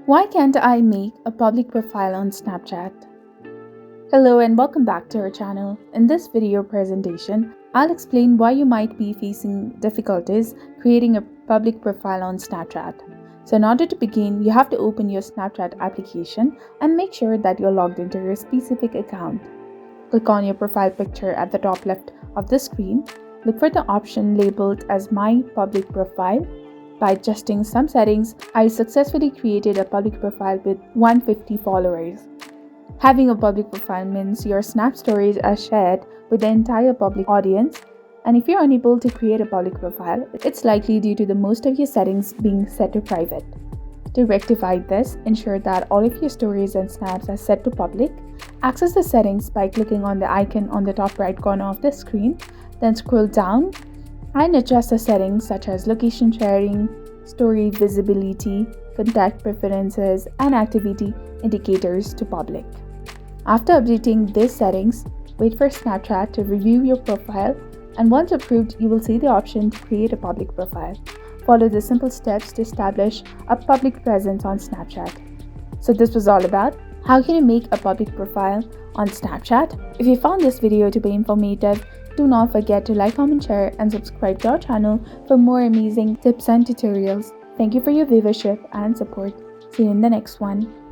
Why can't I make a public profile on Snapchat? Hello and welcome back to our channel. In this video presentation, I'll explain why you might be facing difficulties creating a public profile on Snapchat. So in order to begin, you have to open your Snapchat application and make sure that you're logged into your specific account. Click on your profile picture at the top left of the screen. Look for the option labeled as My Public Profile. By adjusting some settings, I successfully created a public profile with 150 followers. Having a public profile means your Snap stories are shared with the entire public audience, and if you're unable to create a public profile, it's likely due to the most of your settings being set to private. To rectify this, ensure that all of your stories and snaps are set to public. Access the settings by clicking on the icon on the top right corner of the screen, then scroll down and adjust the settings such as location sharing, story visibility, contact preferences, and activity indicators to public. After updating these settings, wait for Snapchat to review your profile, and once approved, you will see the option to create a public profile. Follow the simple steps to establish a public presence on Snapchat. So this was all about how can you make a public profile on Snapchat. If you found this video to be informative, do not forget to like, comment, share, and subscribe to our channel for more amazing tips and tutorials. Thank you for your viewership and support. See you in the next one.